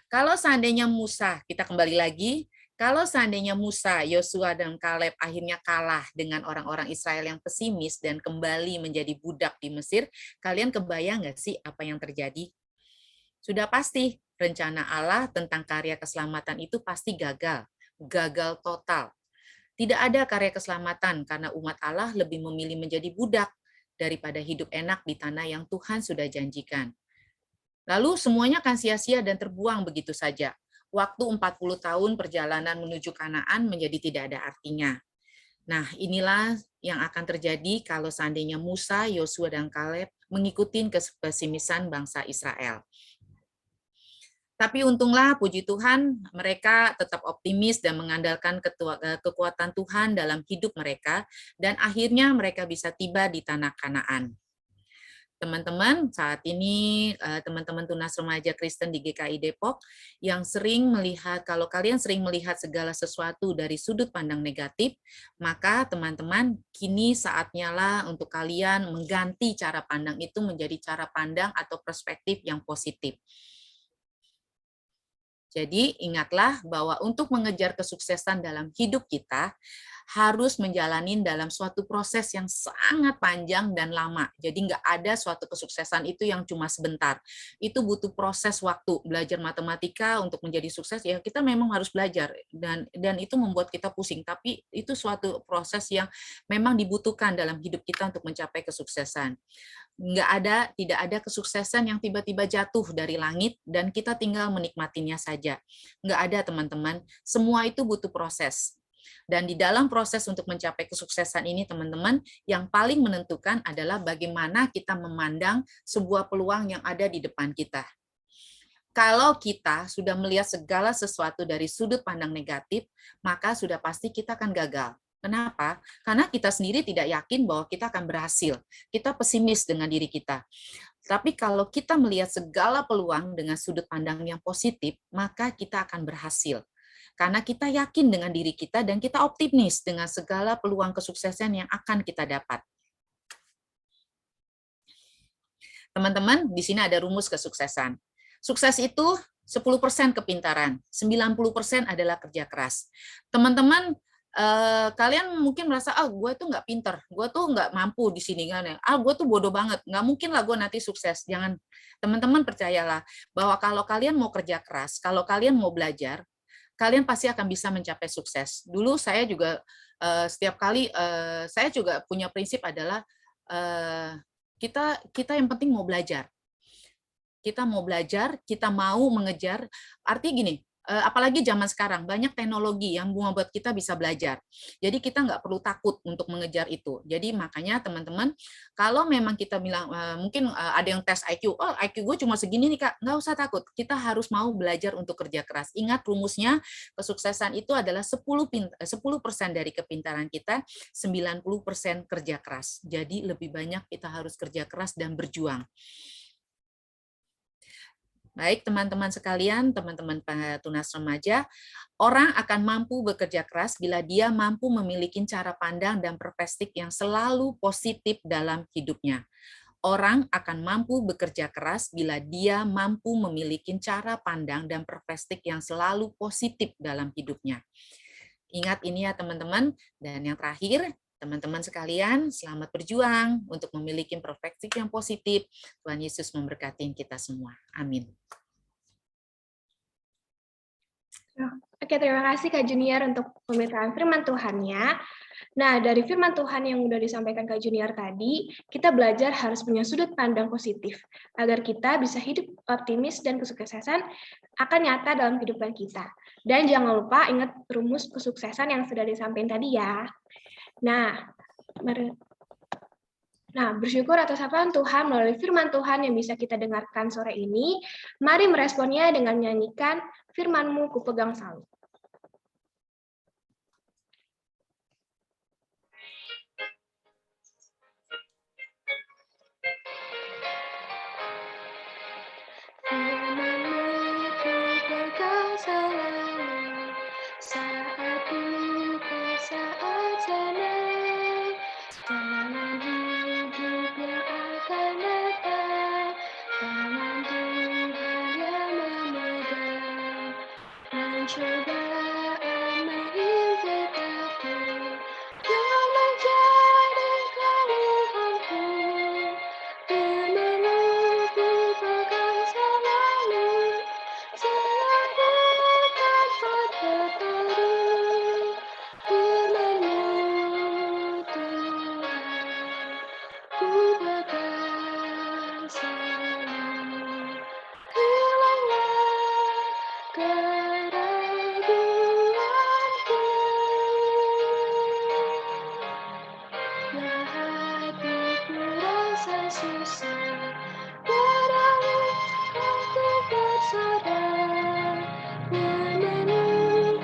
kalau seandainya Musa, kita kembali lagi, kalau seandainya Musa, Yosua, dan Kaleb akhirnya kalah dengan orang-orang Israel yang pesimis dan kembali menjadi budak di Mesir, kalian kebayang nggak sih apa yang terjadi? Sudah pasti, rencana Allah tentang karya keselamatan itu pasti gagal total. Tidak ada karya keselamatan karena umat Allah lebih memilih menjadi budak daripada hidup enak di tanah yang Tuhan sudah janjikan. Lalu semuanya akan sia-sia dan terbuang begitu saja. Waktu 40 tahun perjalanan menuju Kanaan menjadi tidak ada artinya. Nah, inilah yang akan terjadi kalau seandainya Musa, Yosua, dan Kaleb mengikuti kepesimisan bangsa Israel. Tapi untunglah, puji Tuhan, mereka tetap optimis dan mengandalkan kekuatan Tuhan dalam hidup mereka, dan akhirnya mereka bisa tiba di tanah Kanaan. Teman-teman, saat ini teman-teman tunas remaja Kristen di GKI Depok yang sering melihat, kalau kalian sering melihat segala sesuatu dari sudut pandang negatif, maka teman-teman, kini saatnya lah untuk kalian mengganti cara pandang itu menjadi cara pandang atau perspektif yang positif. Jadi ingatlah bahwa untuk mengejar kesuksesan dalam hidup kita, harus menjalani dalam suatu proses yang sangat panjang dan lama. Jadi nggak ada suatu kesuksesan itu yang cuma sebentar. Itu butuh proses waktu. Belajar matematika untuk menjadi sukses, ya kita memang harus belajar. Dan itu membuat kita pusing. Tapi itu suatu proses yang memang dibutuhkan dalam hidup kita untuk mencapai kesuksesan. Tidak ada kesuksesan yang tiba-tiba jatuh dari langit dan kita tinggal menikmatinya saja. Nggak ada, teman-teman. Semua itu butuh proses. Dan di dalam proses untuk mencapai kesuksesan ini, teman-teman, yang paling menentukan adalah bagaimana kita memandang sebuah peluang yang ada di depan kita. Kalau kita sudah melihat segala sesuatu dari sudut pandang negatif, maka sudah pasti kita akan gagal. Kenapa? Karena kita sendiri tidak yakin bahwa kita akan berhasil. Kita pesimis dengan diri kita. Tapi kalau kita melihat segala peluang dengan sudut pandang yang positif, maka kita akan berhasil. Karena kita yakin dengan diri kita dan kita optimis dengan segala peluang kesuksesan yang akan kita dapat. Teman-teman, di sini ada rumus kesuksesan. Sukses itu 10% kepintaran, 90% adalah kerja keras. Teman-teman, kalian mungkin merasa, gue tuh nggak pinter, gue tuh nggak mampu di sini kan ya, gue tuh bodoh banget, nggak mungkin lah gue nanti sukses. Jangan, teman-teman percayalah bahwa kalau kalian mau kerja keras, kalau kalian mau belajar, kalian pasti akan bisa mencapai sukses. Dulu saya juga setiap kali saya juga punya prinsip adalah kita yang penting mau belajar. Kita mau belajar, kita mau mengejar. Artinya gini, apalagi zaman sekarang banyak teknologi yang membuat kita bisa belajar. Jadi kita nggak perlu takut untuk mengejar itu. Jadi makanya teman-teman, kalau memang kita bilang mungkin ada yang tes IQ, IQ gue cuma segini nih Kak, nggak usah takut. Kita harus mau belajar untuk kerja keras. Ingat rumusnya, kesuksesan itu adalah 10% dari kepintaran kita, 90% kerja keras. Jadi lebih banyak kita harus kerja keras dan berjuang. Baik, teman-teman sekalian, teman-teman tunas remaja, orang akan mampu bekerja keras bila dia mampu memiliki cara pandang dan perspektif yang selalu positif dalam hidupnya. Orang akan mampu bekerja keras bila dia mampu memiliki cara pandang dan perspektif yang selalu positif dalam hidupnya. Ingat ini ya teman-teman. Dan yang terakhir, teman-teman sekalian, selamat berjuang untuk memiliki perspektif yang positif. Tuhan Yesus memberkati kita semua. Amin. Oke, terima kasih Kak Junior untuk pemerintahan firman Tuhannya. Nah, dari firman Tuhan yang sudah disampaikan Kak Junior tadi, kita belajar harus punya sudut pandang positif, agar kita bisa hidup optimis dan kesuksesan akan nyata dalam kehidupan kita. Dan jangan lupa ingat rumus kesuksesan yang sudah disampaikan tadi ya. Nah, bersyukur atas sapaan Tuhan melalui firman Tuhan yang bisa kita dengarkan sore ini. Mari meresponnya dengan menyanyikan firman-Mu kupegang selalu. Firman-Mu kupegang selalu saat duka, saat senang. Tangan hidup yang akan datang, tangan Tuhan yang memegang. Pencobaan menghimpitaku, yang menjadi keluhanku. Firman-Mu kupegang selalu, selalu tanpa tertarik. Firman-Mu Tuhan, kupegang selalu. Hilanglah keraguanku, yang hatiku rasa susah, padamu aku bersandar. Firman-Mu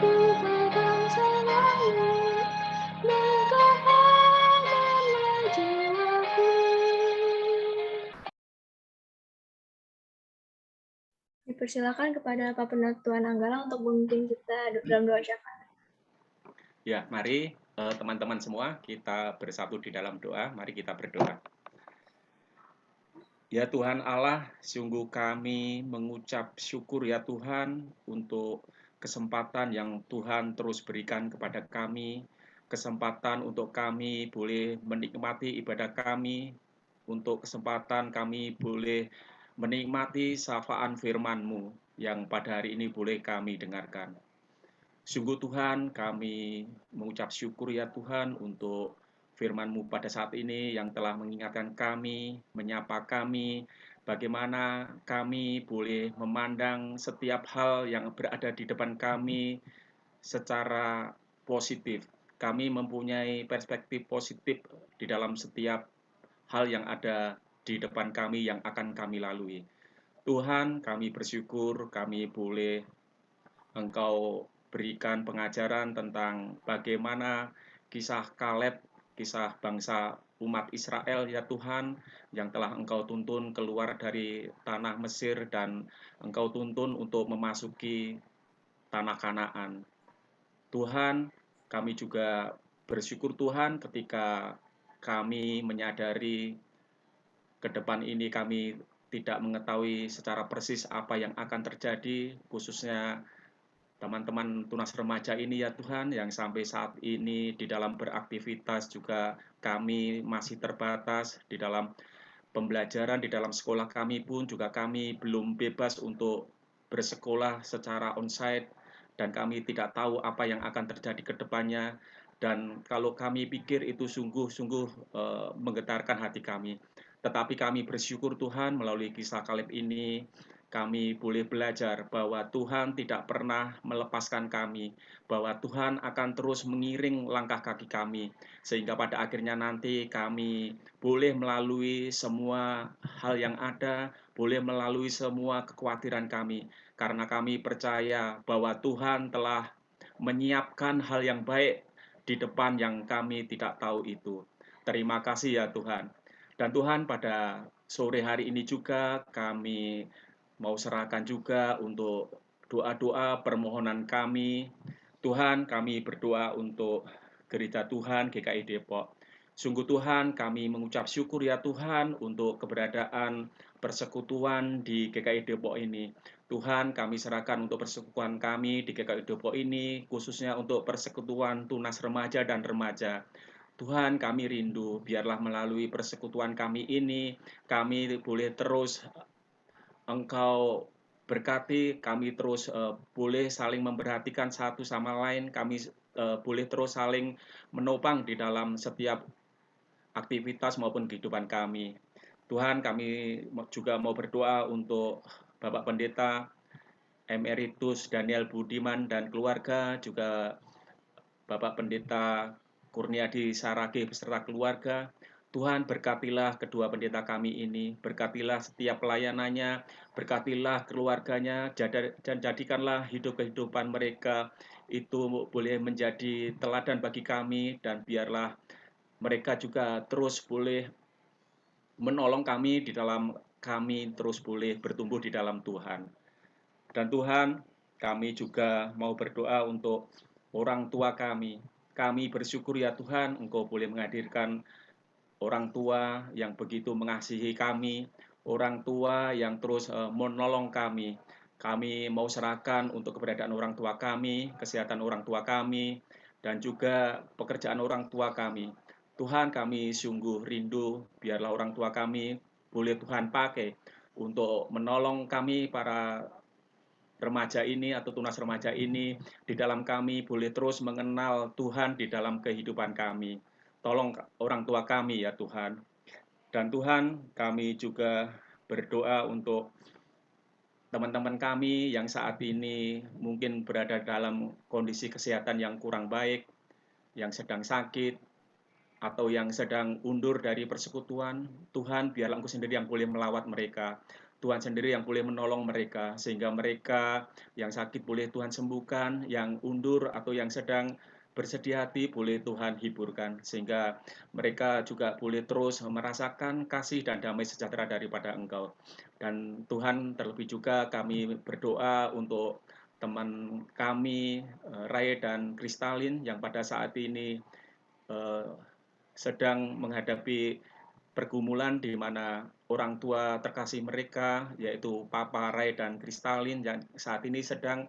kupegang selalu, Engkau adalah jiwaku. Dipersilakan kepada Pak Penatuan Anggala untuk memimpin kita dalam doa syafaat. Ya, mari teman-teman semua kita bersatu di dalam doa. Mari kita berdoa. Ya Tuhan Allah, sungguh kami mengucap syukur ya Tuhan untuk kesempatan yang Tuhan terus berikan kepada kami, kesempatan untuk kami boleh menikmati ibadah kami, untuk kesempatan kami boleh menikmati safaan firman-Mu yang pada hari ini boleh kami dengarkan. Sungguh Tuhan, kami mengucap syukur ya Tuhan untuk firman-Mu pada saat ini yang telah mengingatkan kami, menyapa kami, bagaimana kami boleh memandang setiap hal yang berada di depan kami secara positif. Kami mempunyai perspektif positif di dalam setiap hal yang ada di depan kami yang akan kami lalui. Tuhan, kami bersyukur kami boleh Engkau berikan pengajaran tentang bagaimana kisah Kaleb, kisah bangsa umat Israel ya Tuhan, yang telah Engkau tuntun keluar dari tanah Mesir dan Engkau tuntun untuk memasuki tanah Kanaan. Tuhan, kami juga bersyukur Tuhan ketika kami menyadari ke depan ini kami tidak mengetahui secara persis apa yang akan terjadi, khususnya teman-teman tunas remaja ini ya Tuhan, yang sampai saat ini di dalam beraktivitas juga kami masih terbatas di dalam pembelajaran, di dalam sekolah kami pun juga kami belum bebas untuk bersekolah secara onsite dan kami tidak tahu apa yang akan terjadi ke depannya, dan kalau kami pikir itu sungguh-sungguh menggetarkan hati kami. Tetapi kami bersyukur Tuhan melalui kisah Kaleb ini kami boleh belajar bahwa Tuhan tidak pernah melepaskan kami, bahwa Tuhan akan terus mengiring langkah kaki kami, sehingga pada akhirnya nanti kami boleh melalui semua hal yang ada, boleh melalui semua kekhawatiran kami, karena kami percaya bahwa Tuhan telah menyiapkan hal yang baik di depan yang kami tidak tahu itu. Terima kasih ya Tuhan. Dan Tuhan, pada sore hari ini juga kami mau serahkan juga untuk doa-doa permohonan kami. Tuhan, kami berdoa untuk Gereja Tuhan GKI Depok. Sungguh Tuhan, kami mengucap syukur ya Tuhan untuk keberadaan persekutuan di GKI Depok ini. Tuhan, kami serahkan untuk persekutuan kami di GKI Depok ini, khususnya untuk persekutuan tunas remaja dan remaja. Tuhan, kami rindu, biarlah melalui persekutuan kami ini, kami boleh terus Engkau berkati, kami terus boleh saling memperhatikan satu sama lain, kami boleh terus saling menopang di dalam setiap aktivitas maupun kehidupan kami. Tuhan, kami juga mau berdoa untuk Bapak Pendeta Emeritus Daniel Budiman dan keluarga, juga Bapak Pendeta Kurniadi Sarage beserta keluarga. Tuhan, berkatilah kedua pendeta kami ini, berkatilah setiap pelayanannya, berkatilah keluarganya, dan jadikanlah hidup kehidupan mereka itu boleh menjadi teladan bagi kami, dan biarlah mereka juga terus boleh menolong kami di dalam kami terus boleh bertumbuh di dalam Tuhan. Dan Tuhan, kami juga mau berdoa untuk orang tua kami. Kami bersyukur ya Tuhan, Engkau boleh menghadirkan orang tua yang begitu mengasihi kami, orang tua yang terus menolong kami. Kami mau serahkan untuk keberadaan orang tua kami, kesehatan orang tua kami, dan juga pekerjaan orang tua kami. Tuhan, kami sungguh rindu, biarlah orang tua kami boleh Tuhan pakai untuk menolong kami para remaja ini atau tunas remaja ini, di dalam kami boleh terus mengenal Tuhan di dalam kehidupan kami. Tolong orang tua kami ya Tuhan. Dan Tuhan, kami juga berdoa untuk teman-teman kami yang saat ini mungkin berada dalam kondisi kesehatan yang kurang baik, yang sedang sakit, atau yang sedang undur dari persekutuan. Tuhan, biarlah Engkau sendiri yang boleh melawat mereka. Tuhan sendiri yang boleh menolong mereka, sehingga mereka yang sakit boleh Tuhan sembuhkan, yang undur atau yang sedang bersedia hati boleh Tuhan hiburkan, sehingga mereka juga boleh terus merasakan kasih dan damai sejahtera daripada Engkau. Dan Tuhan, terlebih juga kami berdoa untuk teman kami, Ray dan Kristalin, yang pada saat ini sedang menghadapi pergumulan di mana orang tua terkasih mereka, yaitu Papa Ray dan Kristalin yang saat ini sedang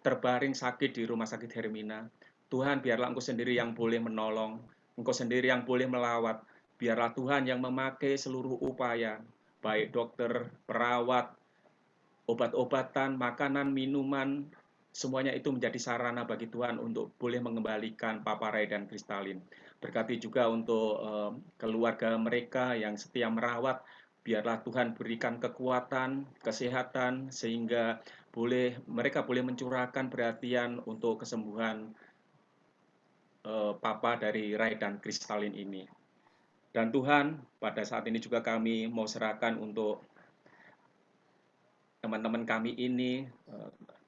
terbaring sakit di Rumah Sakit Hermina. Tuhan, biarlah Engkau sendiri yang boleh menolong, Engkau sendiri yang boleh melawat. Biarlah Tuhan yang memakai seluruh upaya, baik dokter, perawat, obat-obatan, makanan, minuman, semuanya itu menjadi sarana bagi Tuhan untuk boleh mengembalikan Papa Ray dan Kristalin. Berkati juga untuk keluarga mereka yang setia merawat, biarlah Tuhan berikan kekuatan, kesehatan, sehingga mereka boleh mencurahkan perhatian untuk kesembuhan Papa dari Ray dan Kristalin ini. Dan Tuhan, pada saat ini juga kami mau serahkan untuk teman-teman kami ini,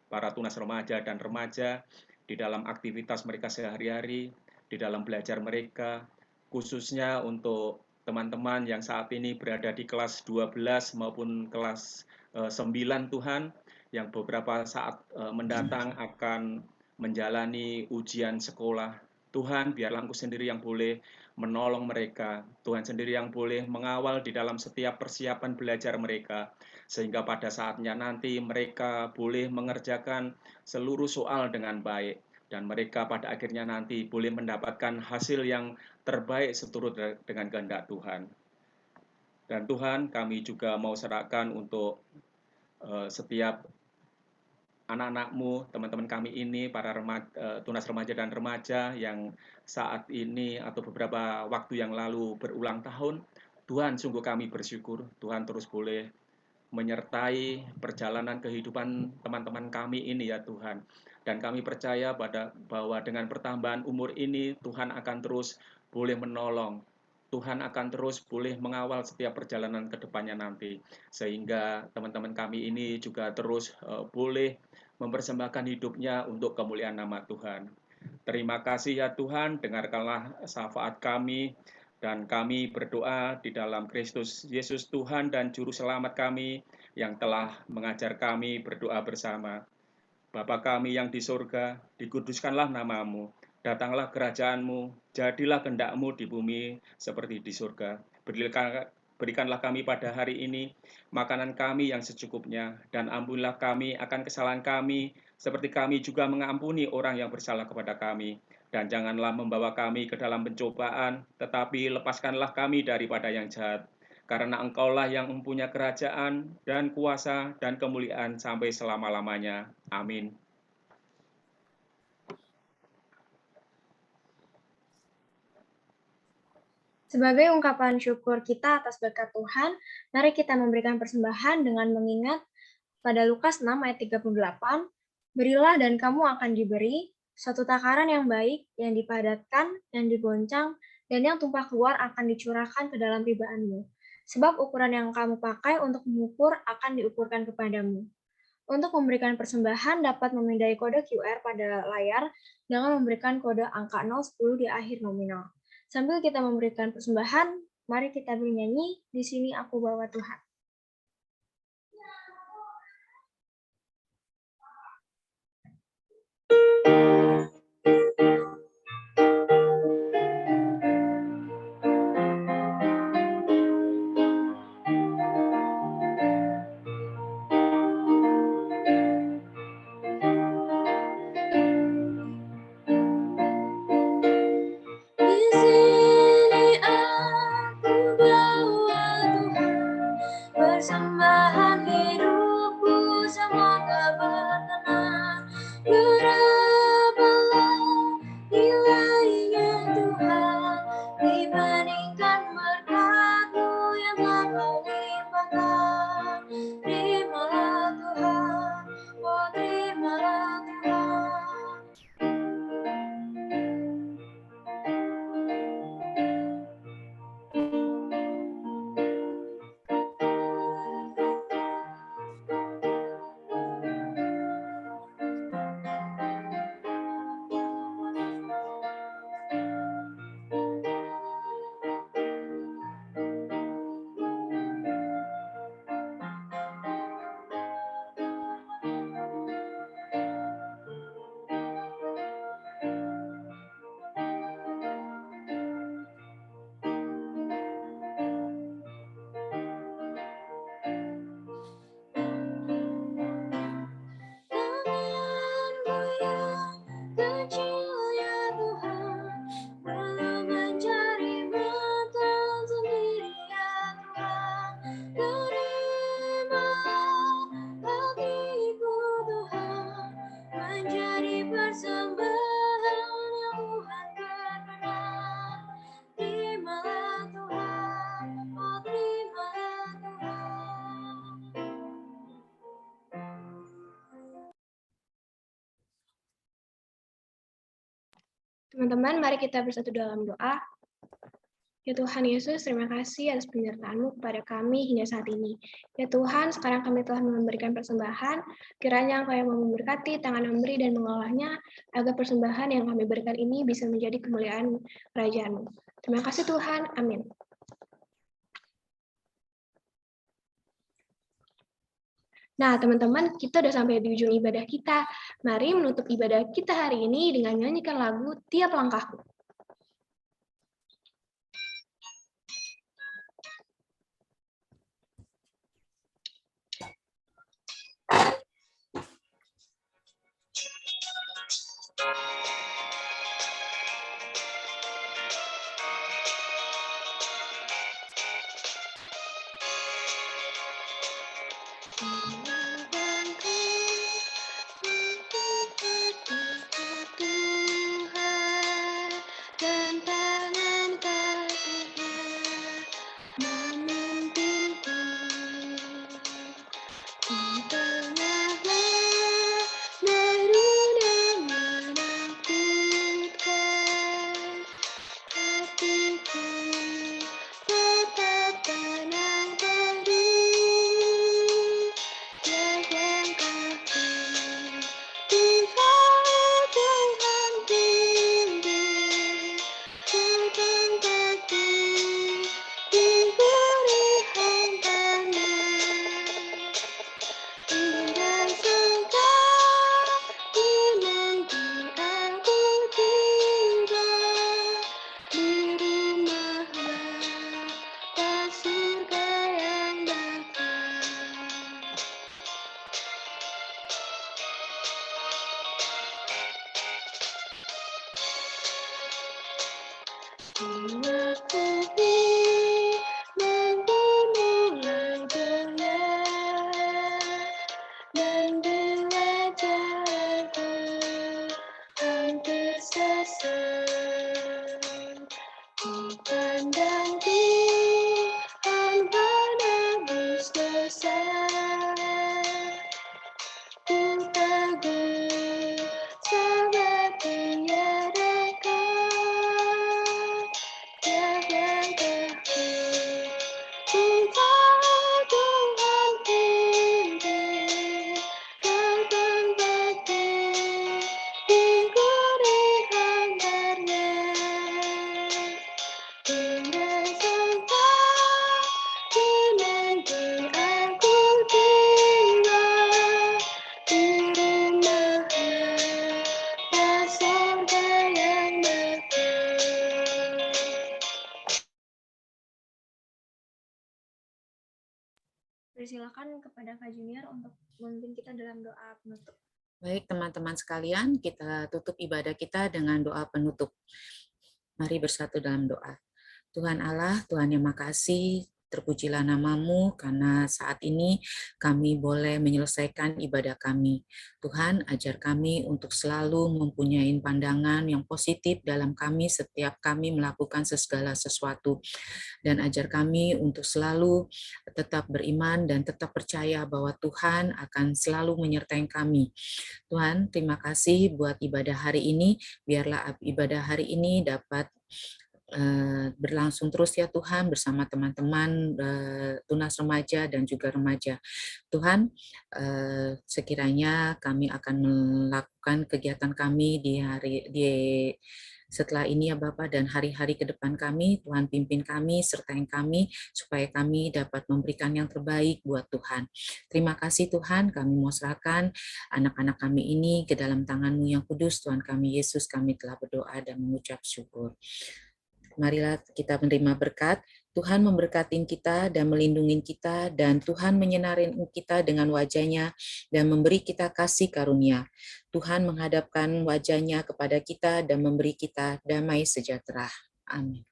para tunas remaja dan remaja, di dalam aktivitas mereka sehari-hari, di dalam belajar mereka, khususnya untuk teman-teman yang saat ini berada di kelas 12 maupun kelas 9 Tuhan, yang beberapa saat mendatang akan menjalani ujian sekolah. Tuhan, biarlah Engkau sendiri yang boleh menolong mereka. Tuhan sendiri yang boleh mengawal di dalam setiap persiapan belajar mereka, sehingga pada saatnya nanti mereka boleh mengerjakan seluruh soal dengan baik, dan mereka pada akhirnya nanti boleh mendapatkan hasil yang terbaik seturut dengan kehendak Tuhan. Dan Tuhan, kami juga mau serahkan untuk setiap anak-anak-Mu, teman-teman kami ini, para tunas remaja dan remaja yang saat ini atau beberapa waktu yang lalu berulang tahun. Tuhan, sungguh kami bersyukur, Tuhan terus boleh menyertai perjalanan kehidupan teman-teman kami ini ya Tuhan. Dan kami percaya bahwa dengan pertambahan umur ini, Tuhan akan terus boleh menolong. Tuhan akan terus boleh mengawal setiap perjalanan ke depannya nanti. Sehingga teman-teman kami ini juga terus boleh mempersembahkan hidupnya untuk kemuliaan nama Tuhan. Terima kasih ya Tuhan, dengarkanlah syafaat kami, dan kami berdoa di dalam Kristus Yesus Tuhan dan Juru Selamat kami yang telah mengajar kami berdoa bersama. Bapa kami yang di surga, dikuduskanlah nama-Mu, datanglah kerajaan-Mu, jadilah kehendak-Mu di bumi seperti di surga. Berikanlah kami pada hari ini makanan kami yang secukupnya, dan ampunilah kami akan kesalahan kami, seperti kami juga mengampuni orang yang bersalah kepada kami. Dan janganlah membawa kami ke dalam pencobaan, tetapi lepaskanlah kami daripada yang jahat. Karena Engkaulah yang mempunyai kerajaan dan kuasa dan kemuliaan sampai selama-lamanya. Amin. Sebagai ungkapan syukur kita atas berkat Tuhan, mari kita memberikan persembahan dengan mengingat pada Lukas 6 ayat 38, berilah dan kamu akan diberi, suatu takaran yang baik, yang dipadatkan, yang digoncang, dan yang tumpah keluar akan dicurahkan ke dalam tibaanmu. Sebab ukuran yang kamu pakai untuk mengukur akan diukurkan kepadamu. Untuk memberikan persembahan dapat memindai kode QR pada layar dengan memberikan kode angka 010 di akhir nominal. Sambil kita memberikan persembahan, mari kita bernyanyi, di sini aku bawa Tuhan. Teman-teman, mari kita bersatu dalam doa. Ya Tuhan Yesus, terima kasih atas penyertaan-Mu kepada kami hingga saat ini. Ya Tuhan, sekarang kami telah memberikan persembahan, kiranya Engkau yang memberkati tangan memberi dan mengolahnya, agar persembahan yang kami berikan ini bisa menjadi kemuliaan kerajaan-Mu. Terima kasih Tuhan, amin. Nah, teman-teman, kita udah sampai di ujung ibadah kita. Mari menutup ibadah kita hari ini dengan menyanyikan lagu Tiap Langkahku. Persilakan kepada Kak Junior untuk memimpin kita dalam doa penutup. Baik, teman-teman sekalian, kita tutup ibadah kita dengan doa penutup. Mari bersatu dalam doa. Tuhan Allah, Tuhan yang makasih, terpujilah nama-Mu karena saat ini kami boleh menyelesaikan ibadah kami. Tuhan, ajar kami untuk selalu mempunyai pandangan yang positif dalam kami setiap kami melakukan segala sesuatu. Dan ajar kami untuk selalu tetap beriman dan tetap percaya bahwa Tuhan akan selalu menyertai kami. Tuhan, terima kasih buat ibadah hari ini. Biarlah ibadah hari ini dapat berlangsung terus ya Tuhan bersama teman-teman tunas remaja dan juga remaja. Tuhan, sekiranya kami akan melakukan kegiatan kami setelah ini ya Bapak, dan hari-hari ke depan kami, Tuhan pimpin kami, sertai kami, supaya kami dapat memberikan yang terbaik buat Tuhan. Terima kasih Tuhan, kami mau serahkan anak-anak kami ini ke dalam tangan-Mu yang kudus, Tuhan kami Yesus, kami telah berdoa dan mengucap syukur. Marilah kita menerima berkat. Tuhan memberkatin kita dan melindungi kita, dan Tuhan menyinari kita dengan wajah-Nya dan memberi kita kasih karunia. Tuhan menghadapkan wajah-Nya kepada kita dan memberi kita damai sejahtera. Amin.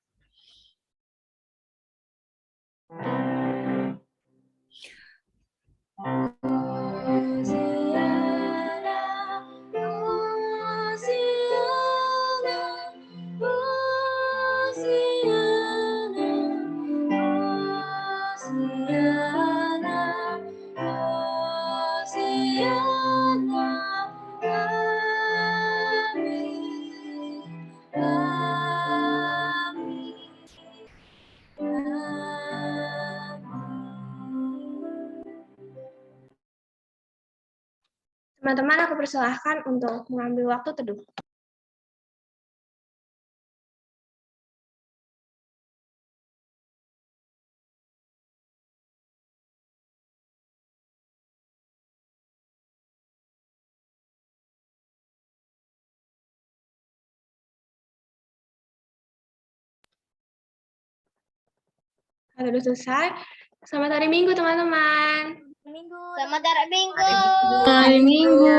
Hosiana, Teman-teman, aku persilahkan untuk mengambil waktu teduh. Kalau sudah selesai, selamat hari Minggu, teman-teman. Minggu. Selamat hari Minggu. Hari Minggu.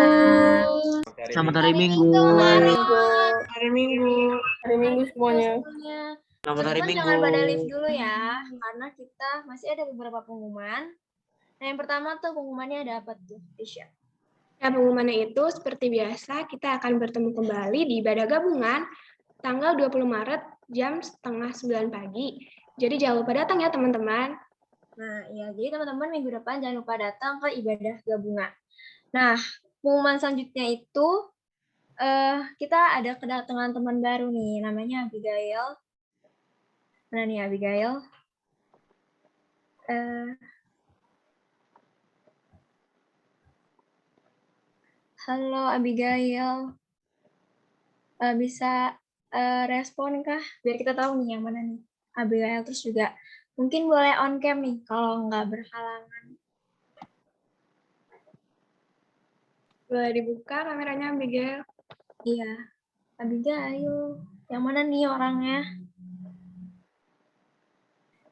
Selamat hari Minggu. Hari Minggu. Hari Minggu semuanya. Selamat hari Teman-teman Minggu. jangan pada live dulu ya, karena kita masih ada beberapa pengumuman. Nah, yang pertama tuh pengumumannya ada apa tuh, Tisha? Nah, pengumumannya itu seperti biasa, kita akan bertemu kembali di ibadah gabungan tanggal 20 Maret jam 8:30 pagi. Jadi jangan lupa datang ya teman-teman. Nah, ya, jadi teman-teman minggu depan jangan lupa datang ke ibadah gabungan. Nah, pengumuman selanjutnya itu kita ada kedatangan teman baru nih, namanya Abigail. Mana nih Abigail? Halo Abigail, bisa respon kah? Biar kita tahu nih yang mana nih Abigail. Terus juga mungkin boleh on cam nih kalau nggak berhalangan. Boleh dibuka kameranya, Abigail? Iya, Abigail. Yang mana nih orangnya?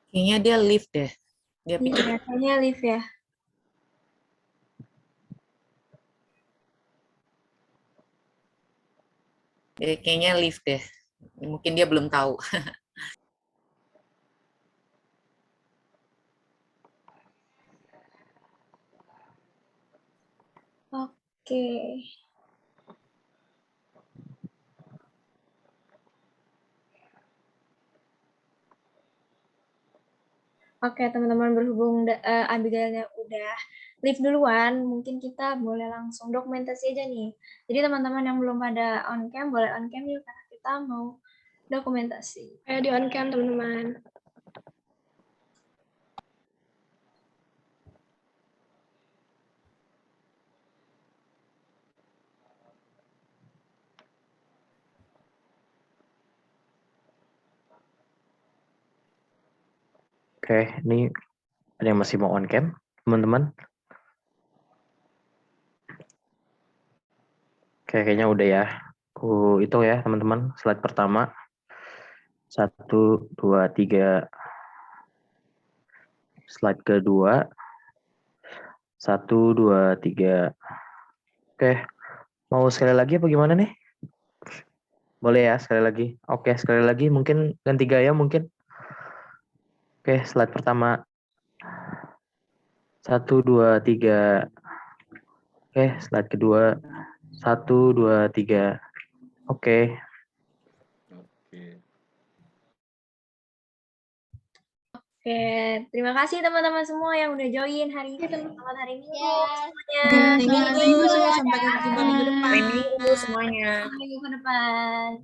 Kayaknya dia live deh. Dia Iya, pikir kayaknya live ya. kayaknya live deh. Mungkin dia belum tahu. Oke. Oke, teman-teman, berhubung Abigailnya udah live duluan, mungkin kita boleh langsung dokumentasi aja nih. Jadi teman-teman yang belum pada on cam, boleh on cam yuk, karena kita mau dokumentasi. Ayo di on cam, teman-teman. Oke, ini ada yang masih mau on cam, teman-teman? Oke, kayaknya udah ya. Aku hitung ya, teman-teman. Slide pertama. 1, 2, 3. Slide kedua. 1, 2, 3. Oke, mau sekali lagi apa gimana nih? Boleh ya, sekali lagi. Oke, sekali lagi. Mungkin ganti gaya mungkin. Oke, slide pertama. 1, 2, 3. Oke, slide kedua. 1, 2, 3. Oke. Oke, terima kasih teman-teman semua yang udah join hari ini. Selamat hari Minggu semuanya. Thank you semua. Sampai ketemu minggu depan. Hari Minggu semuanya. Sampai minggu ke depan.